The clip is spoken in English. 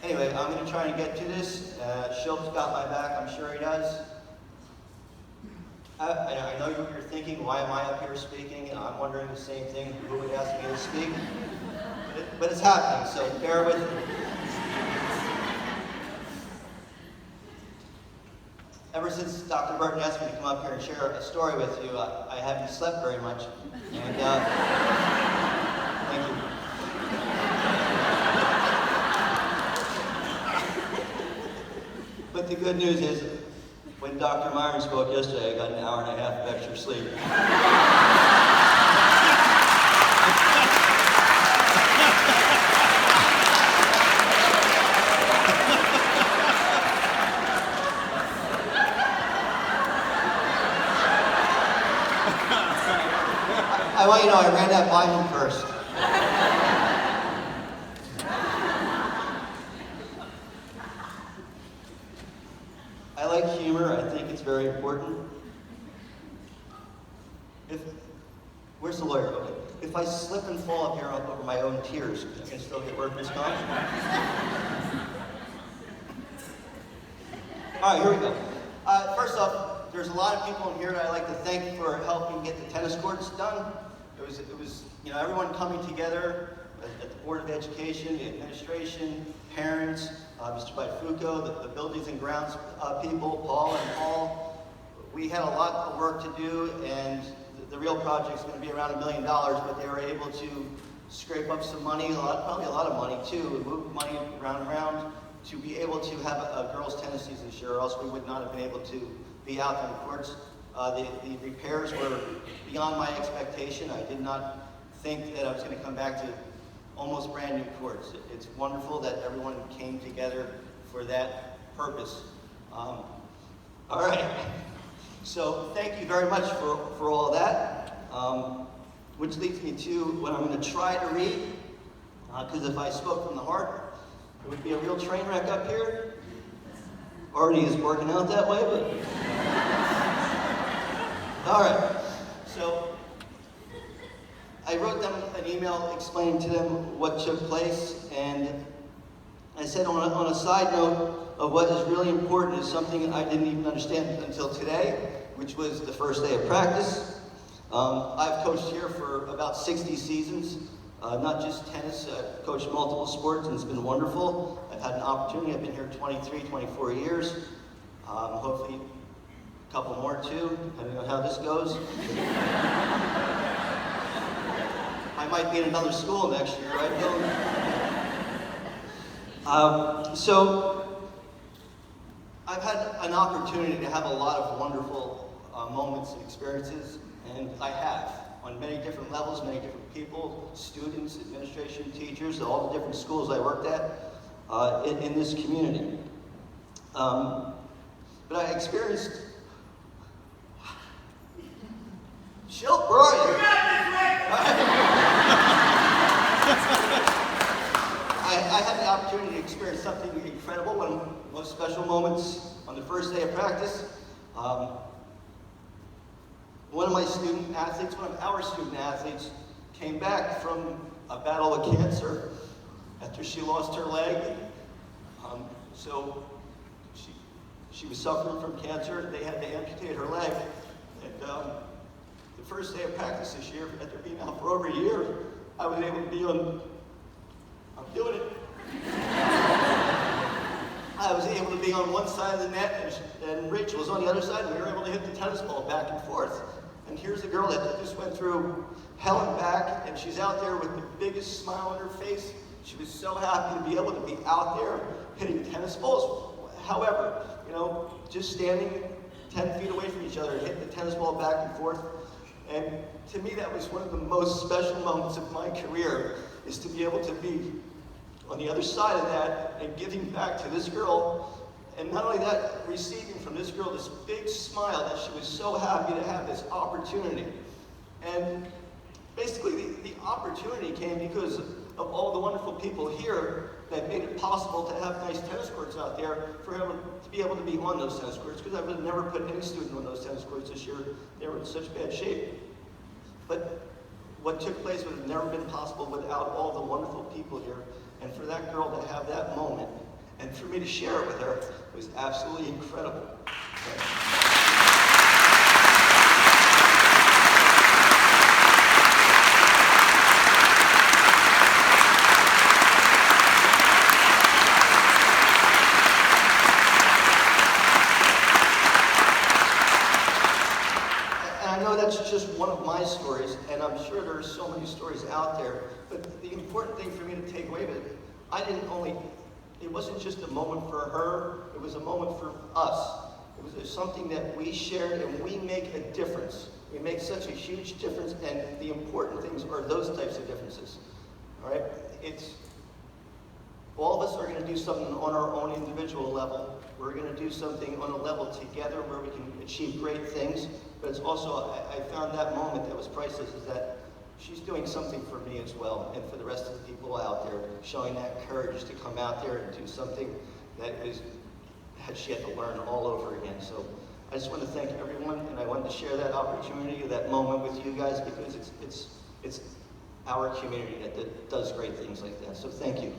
Anyway, I'm going to try and get to this. Shilp's got my back, I'm sure he does. I know you're thinking, why am I up here speaking? And I'm wondering the same thing, who would ask me to speak? But it's happening, so bear with me. Ever since Dr. Burton asked me to come up here and share a story with you, I haven't slept very much. And thank you. But the good news is, when Dr. Myron spoke yesterday, I got an hour and a half of extra sleep. I want you to know I ran that by him first. I like humor. I think it's very important. Where's the lawyer? Okay. If I slip and fall up here over my own tears, I can still get workers' comp? All right, here we go. First off, there's a lot of people in here that I'd like to thank for helping get the tennis courts done. It was, everyone coming together at the Board of Education, the administration, parents, Mr. Baifuco, the buildings and grounds people, Paul and Paul. We had a lot of work to do, and the real project's going to be around $1 million, but they were able to scrape up some money, probably a lot of money too, move money around to be able to have a girls' tennis season this year, or else we would not have been able to be out on the courts. The repairs were beyond my expectation. I did not think that I was going to come back to almost brand new courts. It's wonderful that everyone came together for that purpose. All right, so thank you very much for all of that, which leads me to what I'm going to try to read, because if I spoke from the heart, it would be a real train wreck up here. Already is working out that way, but... All right, so I wrote them an email explaining to them what took place, and I said on a side note of what is really important is something I didn't even understand until today, which was the first day of practice. I've coached here for about 60 seasons, not just tennis. I've coached multiple sports, and it's been wonderful. I've had an opportunity. I've been here 23, 24 years. Hopefully a couple more too, depending on how this goes. I might be in another school next year, right, Bill? So I've had an opportunity to have a lot of wonderful moments and experiences, and I have, on many different levels, many different people, students, administration, teachers, all the different schools I worked at in this community. But I experienced... Shilp, where are you? I had the opportunity to experience something incredible, one of the most special moments on the first day of practice. One of our student athletes, came back from a battle with cancer after she lost her leg. So she was suffering from cancer. They had to amputate her leg. And the first day of practice this year, after being out for over a year, I was able to be on, I'm doing it. I was able to be on one side of the net, and Rachel was on the other side, and we were able to hit the tennis ball back and forth. And here's a girl that just went through hell and back, and she's out there with the biggest smile on her face. She was so happy to be able to be out there hitting tennis balls. However, just standing 10 feet away from each other and hitting the tennis ball back and forth. And to me, that was one of the most special moments of my career, is to be able to be on the other side of that and giving back to this girl. And not only that, receiving from this girl this big smile that she was so happy to have this opportunity. And basically, the opportunity came because of all the wonderful people here that made it possible to have nice tennis courts out there for him to be able to be on those tennis courts, because I would have never put any student on those tennis courts this year. They were in such bad shape. But what took place would have never been possible without all the wonderful people here. And for that girl to have that moment And for me to share it with her was absolutely incredible. That's just one of my stories, and I'm sure there are so many stories out there, but the important thing for me to take away with it, it wasn't just a moment for her, it was a moment for us. It was something that we shared, and we make a difference. We make such a huge difference, and the important things are those types of differences. All right? All of us are going to do something on our own individual level. We're going to do something on a level together where we can achieve great things. But it's also, I found that moment that was priceless, is that she's doing something for me as well, and for the rest of the people out there, showing that courage to come out there and do something that she had to learn all over again. So I just want to thank everyone, and I wanted to share that opportunity, that moment with you guys, because it's our community that does great things like that. So thank you.